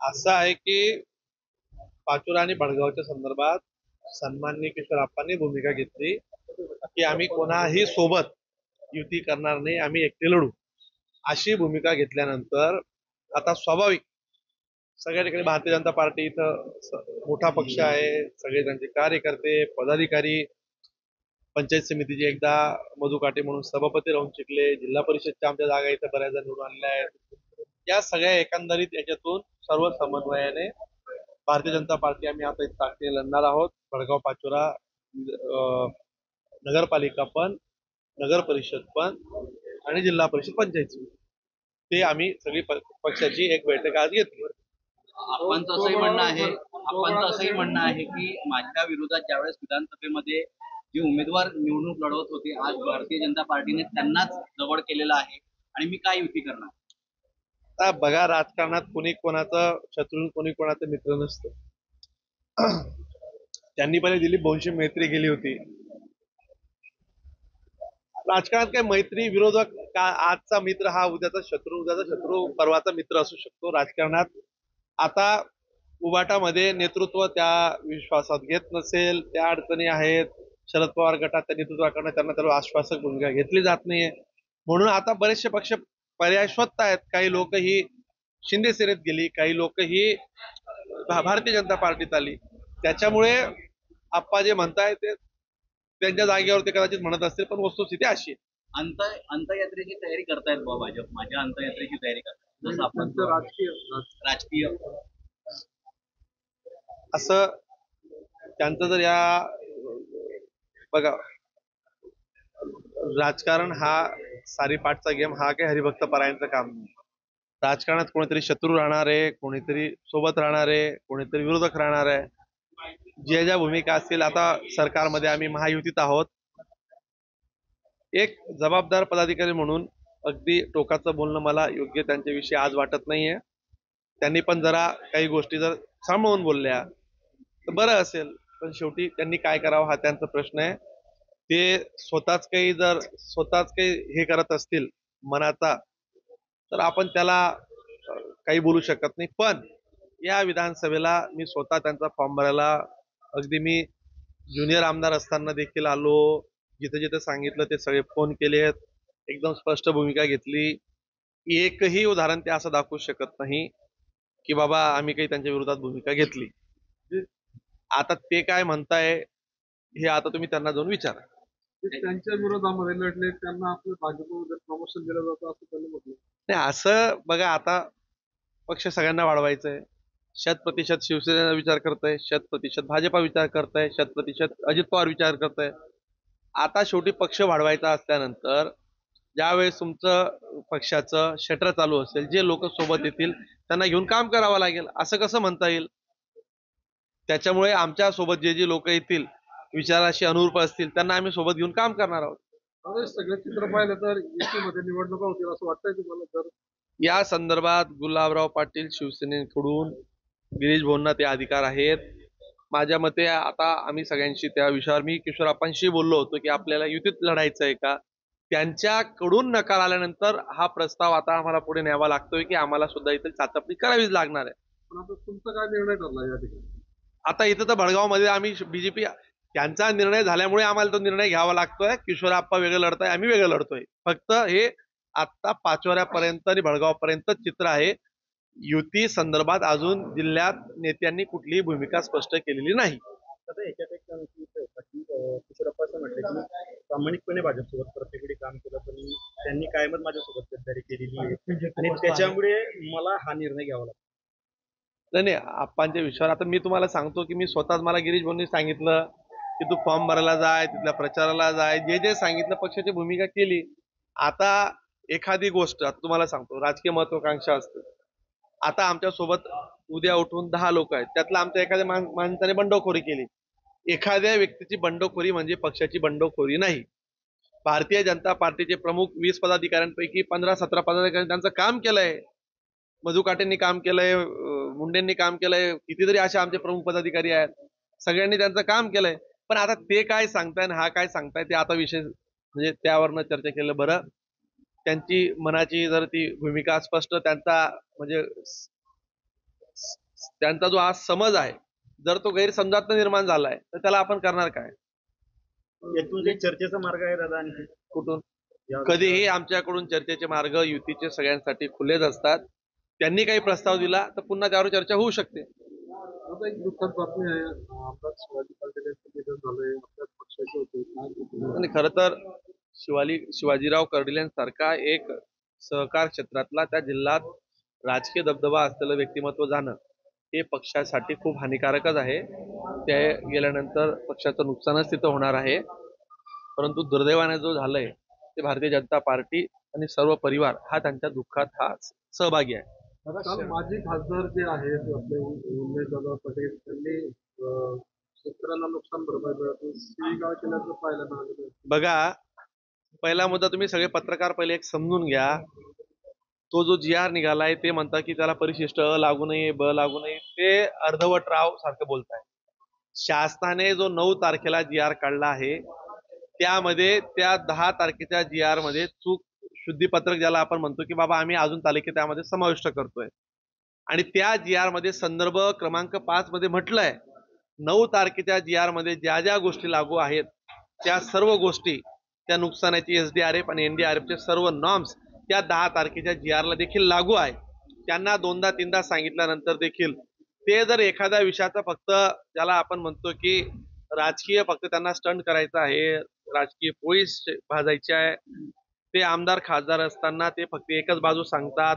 असं आहे की पाचोरा आणि भडगावच्या संदर्भात सन्माननीय किशोरप्पांनी भूमिका घेतली की आम्ही कोणाही सोबत युती करणार नाही, आम्ही एकटे लढू, अशी भूमिका घेतल्यानंतर आता स्वाभाविक सगळ्या ठिकाणी भारतीय जनता पार्टी इथं मोठा पक्ष आहे, सगळे त्यांचे कार्यकर्ते पदाधिकारी, पंचायत समितीचे एकदा मधु काटे म्हणून सभापती राहून शिकले, जिल्हा परिषदच्या आमच्या जागा इथं बऱ्याच निवडून आलेल्या आहेत. या सगळ्या एकंदरीत याच्यातून सर्व समन्वयाने भारतीय जनता पार्टी आम्ही आता इथं ताकदीने लढणार आहोत. भडगाव पाचोरा नगरपालिका पण, नगर परिषद पण आणि जिल्हा परिषद पंचायत समिती, ते आम्ही सगळी पक्षाची एक बैठक आज घेतली. आपणचं असंही म्हणणं आहे की माझ्या विरोधात ज्यावेळेस विधानसभेमध्ये जे उमेदवार निवडणूक लढवत होते, आज भारतीय जनता पार्टीने त्यांनाच जवळ केलेलं आहे आणि मी काय युती करणार. आता बघा, राजकारणात कोणी कोणाचं शत्रू, कोणी कोणाचं मित्र नसतं. त्यांनी पहिले दिलीप भाऊंशी मैत्री केली होती. राजकारणात काय मैत्री विरोधक का, आजचा मित्र हा उद्याचा शत्रू परवाचा मित्र असू शकतो. राजकारणात आता उबाटामध्ये नेतृत्व त्या विश्वासात घेत नसेल, त्या अडचणी आहेत. शरद पवार गटात त्या नेतृत्वाकडनं त्यांना आश्वासक भूमिका घेतली जात नाहीये, म्हणून आता बरेचसे पक्ष पर्याय शोधतायत. काही लोक ही शिंदे सेनेत गेली, काही लोक ही भारतीय जनता पार्टीत आली. त्याच्यामुळे आप्पा जे म्हणताय ते त्यांच्या जागेवर ते कदाचित म्हणत असतील, पण वस्तुस्थिती अशी आहे. अंतयात्रेची तयारी करतायत भाजप, माझ्या अंतयात्रेची तयारी करतायत, जसं आपण राजकीय असं त्यांचं जर या बघा, राजकारण हा सारीपाठचा गेम, हा काही हरिभक्त परायणचं काम नाही. राजकारणात कोणीतरी शत्रू राहणार आहे, कोणीतरी सोबत राहणार आहे, कोणीतरी विरोधक राहणार आहे. ज्या भूमिका असतील, आता सरकारमध्ये आम्ही महायुतीत आहोत. एक जबाबदार पदाधिकारी म्हणून अगदी टोकाचं बोलणं मला योग्य त्यांच्याविषयी आज वाटत नाहीये. त्यांनी पण जरा काही गोष्टी जर सांभाळून बोलल्या तर बरं असेल, पण शेवटी त्यांनी काय करावं हा त्यांचा प्रश्न आहे. ते स्वतःच काही हे करत असतील मनाचा, तर आपण त्याला काही बोलू शकत नाही. पण या विधानसभेला मी स्वतः त्यांचा फॉर्म भरायला, अगदी मी ज्युनियर आमदार असताना देखील आलो, जिथे जिथे सांगितलं ते सगळे फोन केलेत, एकदम स्पष्ट भूमिका घेतली. एकही उदाहरण ते असं दाखवू शकत नाही की बाबा आम्ही काही त्यांच्या विरोधात भूमिका घेतली. आता ते काय म्हणताय हे आता तुम्ही त्यांना जाऊन विचारा. त्यांच्या विरोधामध्ये लढले, त्यांना आपलं भाजपमध्ये प्रमोशन दिलं जातं असं त्यांनी म्हटलं. नाही, असं बघा, आता पक्ष सगळ्यांना वाढवायचा आहे. 100% शिवसेना विचार करताय, 100% भाजपा विचार करताय, 100% अजित पवार विचार करताय. आता शेवटी पक्ष वाढवायचा असल्यानंतर ज्यावेळेस तुमचं पक्षाचं शटर चालू असेल, जे लोक सोबत येतील त्यांना घेऊन काम करावं लागेल. असं कसं म्हणता येईल? त्याच्यामुळे आमच्या सोबत जे लोक येतील, विचाराशी अनुरूप असतील, त्यांना आम्ही सोबत घेऊन काम करणार आहोत. सगळं चित्र पाहिलं तर युतीमध्ये निवडणुका होतील असं वाटतंय तुम्हाला? तर या संदर्भात गुलाबराव पाटील शिवसेनेकडून गिरीश भाऊंना ते अधिकार आहेत. माझ्या मते आता आम्ही सगळ्यांशी त्या विषयावर मी किशोरप्पांशी बोललो होतो की आपल्याला युतीत लढायचं आहे का. त्यांच्याकडून नकार आल्यानंतर हा प्रस्ताव आता आम्हाला पुढे न्यावा लागतोय की आम्हाला सुद्धा इथे चाचपणी करावीच लागणार आहे. पण आता तुमचा काय निर्णय ठरला या ठिकाणी? आता इथं तर भडगावमध्ये आम्ही बीजेपी, त्यांचा निर्णय झाल्यामुळे आम्हाला तो निर्णय घ्यावा लागतोय. किशोरप्पा वेगळं लढताय, आम्ही वेगळं लढतोय. फक्त हे आता पाचोऱ्यापर्यंत आणि भडगावपर्यंत चित्र आहे. युती संदर्भात अजून जिल्ह्यात नेत्यांनी कुठलीही भूमिका स्पष्ट केलेली नाही. आता याच्यात एक किशोरप्पा असं म्हटलं की मी प्रामाणिकपणे भाजपसोबत प्रत्येक वेळी काम केलं, पण त्यांनी कायमच माझ्यासोबत गद्दारी केलेली आहे आणि त्याच्यामुळे मला हा निर्णय घ्यावा लागतो. नाही, आप्पांच्या विषयावर आता मी तुम्हाला सांगतो की मी स्वतःच, मला गिरीश भाऊंनी सांगितलं की तू फॉर्म भरायला जाय, तिथल्या प्रचाराला जाय, जे सांगितलं पक्षाची भूमिका केली. आता एखादी गोष्ट आता तुम्हाला सांगतो, राजकीय महत्वाकांक्षा असते. आता आमच्या सोबत उद्या उठून 10 लोक आहेत, त्यातला आमच्या एखाद्या माणसाने बंडखोरी केली. एखाद्या व्यक्तीची बंडखोरी म्हणजे पक्षाची बंडखोरी नाही. भारतीय जनता पार्टीचे प्रमुख 20 पदाधिकाऱ्यांपैकी 15-17 पदाधिकाऱ्यांनी त्यांचं काम केलंय. मधु काटेंनी काम केलंय, मुंडेंनी काम केलंय, कितीतरी असे आमचे प्रमुख पदाधिकारी आहेत, सगळ्यांनी त्यांचं काम केलंय. पण आता ते काय सांगताय आणि हा काय सांगताय ते आता विषय, म्हणजे त्यावरनं चर्चा केलं बरं. त्यांची मनाची जर ती भूमिका स्पष्ट, त्यांचा म्हणजे त्यांचा जो आज समज आहे, जर तो गैरसमजात निर्माण झालाय तर त्याला आपण करणार काय? यातून काही चर्चेचा मार्ग आहे दादा आणखी? कुठून? या- कधीही आमच्याकडून चर्चेचे मार्ग युतीचे सगळ्यांसाठी खुलेच असतात. त्यांनी काही प्रस्ताव दिला तर पुन्हा त्यावर चर्चा होऊ शकते. आता एक दुःखद बातमी आहे, आमदार शिवाजी पाटील यांचं निधन झालंय, आपल्या पक्षाचे होते काय आणि खरं तर शिवाजीराव कर्डिल यांसारखा एक सहकार क्षेत्रातला त्या जिल्ह्यात राजकीय दबदबा असलेलं व्यक्तिमत्व जाणं हे पक्षासाठी खूप हानिकारकच आहे. ते गेल्यानंतर पक्षाचं नुकसानच तिथं होणार आहे. परंतु दुर्दैवाने जो झालंय ते भारतीय जनता पार्टी आणि सर्व परिवार हा त्यांच्या दुःखात हा सहभागी आहे. काल माजी खासदार जे आहेत आपले उमेशदादा पटेल त्यांनी शेतकऱ्यांना नुकसान भरपाई मिळत शिवीगाळ केल्याचं पाहायला मिळालं. बघा, पहिला मुद्दा तुम्ही सगळे पत्रकार पहिले एक समजून घ्या. तो जो जी आर निघालाय ते म्हणतात की त्याला परिशिष्ट अ लागू नये, ब लागू नये, ते अर्धवट राव सारखं बोलताय. शासनाने जो 9 तारखेला जी आर काढला आहे त्यामध्ये त्या 10 तारखेच्या जी आर मध्ये चूक शुद्धीपत्रक ज्याला आपण म्हणतो की बाबा आम्ही अजून तालिके त्यामध्ये समाविष्ट करतोय, आणि त्या जी आर मध्ये संदर्भ क्रमांक 5 मध्ये म्हटलंय 9 तारखेच्या जी आर मध्ये ज्या ज्या गोष्टी लागू आहेत त्या सर्व गोष्टी, त्या नुकसानाची SDRF आणि NDRF चे सर्व नॉर्म्स त्या 10 तारखेच्या जी आर ला देखील लागू आहे. त्यांना 2दा 3दा सांगितल्यानंतर देखील ते जर एखाद्या विषयाचा फक्त ज्याला आपण म्हणतो की राजकीय फक्त त्यांना स्टंट करायचा आहे, राजकीय पोळीस भाजायची आहे, ते आमदार खासदार असताना ते फक्त एकच बाजू सांगतात.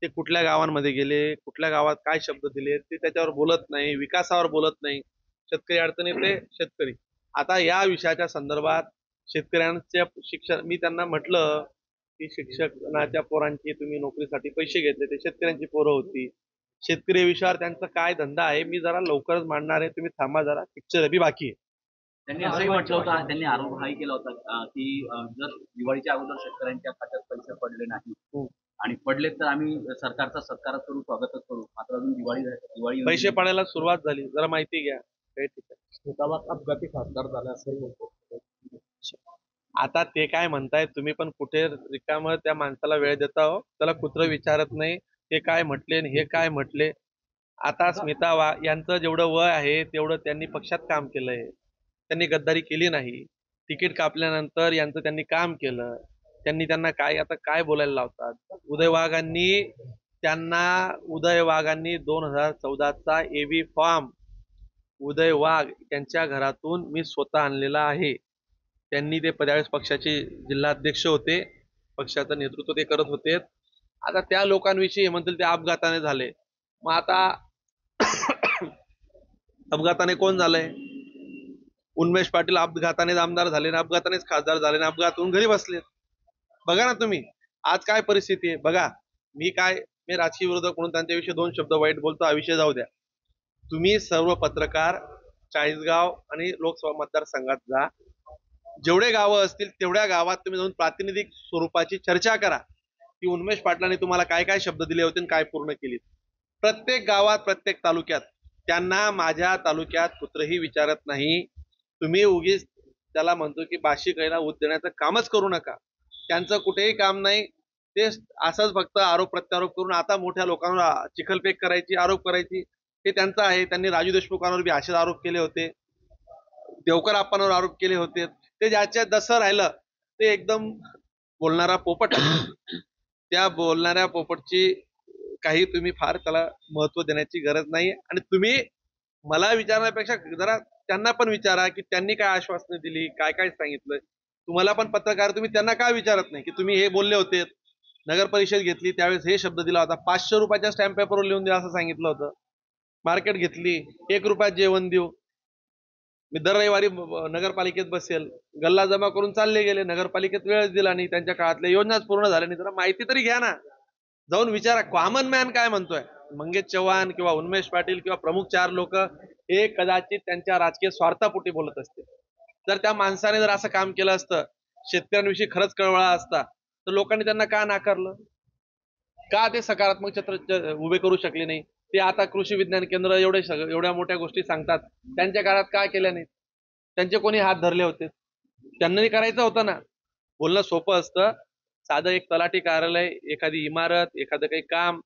ते कुठल्या गावांमध्ये गेले, कुठल्या गावात काय शब्द दिले ते त्याच्यावर बोलत नाही, विकासावर बोलत नाही. शेतकरी अडचणीत ते शेतकरी. आता या विषयाच्या संदर्भात शेतकऱ्यांच्या शिक्षण, मी त्यांना म्हटलं की शिक्षणाच्या पोरांची तुम्ही नोकरीसाठी पैसे घेतले, ते शेतकऱ्यांची पोरं होती. शेतकरी विषयावर त्यांचा काय धंदा आहे मी जरा लवकरच मांडणार आहे, तुम्ही थांबा जरा, पिक्चर बी बाकी आहे. त्यांनी असंही म्हटलं होतं, त्यांनी आरोप हाही केला होता की जर दिवाळीच्या अगोदर शेतकऱ्यांच्या खात्यात पैसे पडले नाही आणि पडले तर आम्ही सरकारचा सत्कार करू, स्वागतच करू. मात्र अजून दिवाळी पैसे पडायला सुरुवात झाली, जरा माहिती घ्या. काही ठीक आहे. शेताबाद अपघाती खासदार झाला असेल म्हणतो. आता ते काय म्हणतायत तुम्ही पण कुठे रिकामं त्या माणसाला वेळ देता हो? त्याला कुत्र विचारत नाही ते काय म्हटले आणि हे काय म्हटले. आता स्मिता यांचं जेवढं वय आहे तेवढं त्यांनी पक्षात काम केलंय, त्यांनी गद्दारी केली नाही. तिकीट कापल्यानंतर यांचं त्यांनी काम केलं. त्यांना काय बोलायला लावतात. उदय वाघांनी 2014चा AB फॉर्म उदय वाघ यांच्या घरातून मी स्वतः आणलेला आहे. त्यांनी ते त्यावेळेस पक्षाचे जिल्हाध्यक्ष होते, पक्षाचं नेतृत्व ते करत होते. आता त्या लोकांविषयी म्हणतील ते अपघाताने झाले. मग आता अपघाताने कोण झालंय? उन्मेष पाटील अपघातानेच आमदार झाले ना, अपघातानेच खासदार झाले ना, अपघातातून घरी बसले. बघा ना तुम्ही आज काय परिस्थिती आहे. बघा, मी राजकीय विरोधक म्हणून त्यांच्याविषयी 2 शब्द वाईट बोलतो, हा विषय जाऊ द्या. तुम्ही सर्व पत्रकार चाळीसगाव आणि लोकसभा मतदारसंघात जा, जेवढे गावं असतील तेवढ्या गावात तुम्ही जाऊन प्रातिनिधिक स्वरूपाची चर्चा करा की उन्मेष पाटलांनी तुम्हाला काय काय शब्द दिले होते आणि काय पूर्ण केली. प्रत्येक गावात, प्रत्येक तालुक्यात त्यांना माझ्या तालुक्यात कुत्रही विचारत नाही. तुम्ही उगीच त्याला म्हणतो की बाशी कैला उद देण्याचं कामच करू नका. त्यांचं कुठेही काम नाही. ते असंच फक्त आरोप प्रत्यारोप करून आता मोठ्या लोकांवर चिखलफेक करायची, आरोप करायची, हे त्यांचं आहे. त्यांनी राजू देशमुखांवर बी असेच आरोप केले होते, देवकर आप्पांवर आरोप केले होते. ते ज्याच्या जसं राहिलं ते एकदम बोलणारा पोपट आहे. त्या बोलणाऱ्या पोपटची काही तुम्ही फार त्याला महत्व देण्याची गरज नाही. आणि तुम्ही मला विचारण्यापेक्षा जरा त्यांना पण विचारा की त्यांनी काय आश्वासनं दिली, काय काय सांगितलं. तुम्हाला पण पत्रकार, तुम्ही त्यांना काय विचारत नाही की तुम्ही हे बोलले होते, नगर परिषद घेतली त्यावेळेस हे शब्द दिला होता, 500 रुपयाच्या स्टॅम्प पेपरवर लिहून द्या असं सांगितलं होतं. मार्केट घेतली, 1 रुपयात जेवण देऊ, मी दर रविवारी नगरपालिकेत बसेल, गल्ला जमा करून चालले गेले. नगरपालिकेत वेळच दिला नाही, त्यांच्या काळातल्या योजनाच पूर्ण झाल्या नाही. जरा माहिती तरी घ्या ना, जाऊन विचारा कॉमन मॅन काय म्हणतोय. मंगेश चव्हाण किंवा उन्मेष पाटील किंवा प्रमुख 4 लोक हे कदाचित त्यांच्या राजकीय स्वार्थापोटी बोलत असतील. जर त्या माणसाने जर असं काम केलं असतं, शेतकऱ्यांविषयी खरंच कळवळा असता, तर लोकांनी त्यांना का नाकारलं, का ते सकारात्मक चित्र उभे करू शकले नाही. ते आता कृषी विज्ञान केंद्र एवढ्या मोठ्या गोष्टी सांगतात, त्यांच्या काळात का केल्या नाहीत? त्यांचे कोणी हात धरले होते? त्यांनाही करायचं होतं ना. बोलणं सोपं असतं. साधं एक तलाठी कार्यालय, एखादी इमारत, एखादं काही काम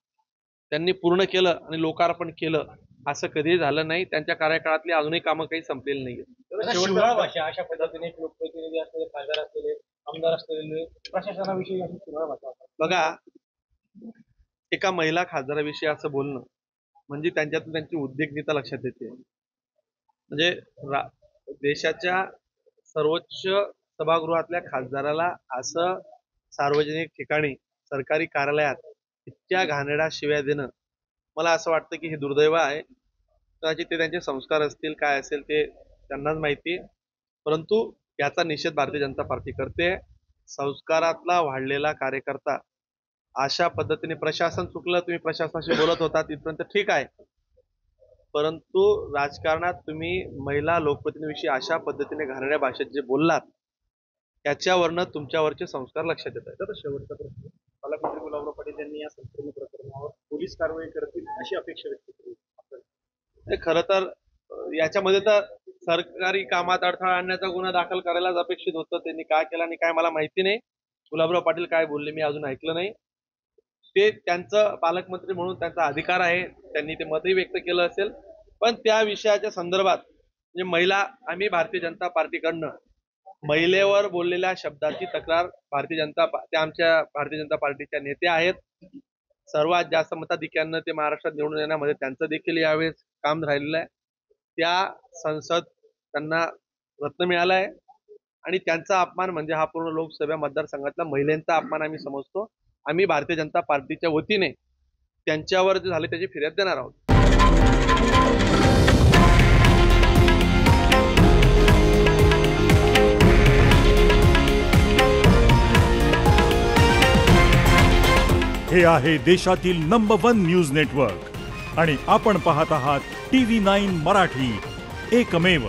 त्यांनी पूर्ण केलं आणि लोकार्पण केलं. असं कधीही झालं नाही. त्यांच्या कार्यकाळातली अजूनही कामं काही संपलेली नाही. शिवराळ भाषा अशा पद्धतीने लोकप्रतिनिधी असलेले, खासदार असलेले, आमदार असलेले प्रशासनाविषयी अशी शिवराळ भाषा बघा, एका महिला खासदाराविषयी असं बोलणं म्हणजे त्यांच्यातून त्यांची उद्विग्नता लक्षात येते. म्हणजे देशाच्या सर्वोच्च सभागृहातल्या खासदाराला असं सार्वजनिक ठिकाणी सरकारी कार्यालयात इतक्या घाणेरड्या शिव्या देणं, मला असं वाटतं की हे दुर्दैव आहे. कदाचित ते त्यांचे संस्कार असतील, काय असेल ते त्यांनाच माहिती. परंतु याचा निषेध भारतीय जनता पार्टी करते. संस्कारातला वाढलेला कार्यकर्ता अशा पद्धतीने, प्रशासन चुकलं, तुम्ही प्रशासनाशी बोलत होता तिथपर्यंत ठीक आहे, परंतु राजकारणात तुम्ही महिला लोकप्रतिनिधीविषयी अशा पद्धतीने घाणेरड्या भाषेत जे बोललात त्याच्यावरनं तुमच्यावरचे संस्कार लक्षात येत आहेत. तर शेवटचा प्रश्न, पालकमंत्री गुलाबराव पाटील यांनी या संपूर्ण प्रकरणावर पोलीस कारवाई करतील अशी अपेक्षा व्यक्त केली. खरं तर याच्यामध्ये तर सरकारी कामात अडथळा आणण्याचा गुन्हा दाखल करायलाच अपेक्षित होतं. त्यांनी काय केलं आणि काय मला माहिती नाही. गुलाबराव पाटील काय बोलले मी अजून ऐकलं नाही. ते त्यांचं पालकमंत्री म्हणून त्यांचा अधिकार आहे, त्यांनी ते मतही व्यक्त केलं असेल. पण त्या विषयाच्या संदर्भात म्हणजे महिला, आम्ही भारतीय जनता पार्टीकडनं महिलेवर बोललेल्या शब्दाची तक्रार ते आमच्या भारतीय जनता पार्टीच्या नेते आहेत. सर्वात जास्त मताधिक्यानं ते महाराष्ट्रात निवडून येण्यामध्ये त्यांचं देखील यावेळेस काम राहिलेलं आहे. त्या संसद त्यांना रत्न मिळालं आहे आणि त्यांचा अपमान म्हणजे हा पूर्ण लोकसभा मतदारसंघातला महिलांचा अपमान आम्ही समजतो. आम्ही भारतीय जनता पार्टीच्या वतीने त्यांच्यावर जे झाले त्याची फिर्याद देणार आहोत. हे आहे देशातील नंबर 1 न्यूज नेटवर्क आणि आपण पाहत आहात TV9 मराठी, एकमेव.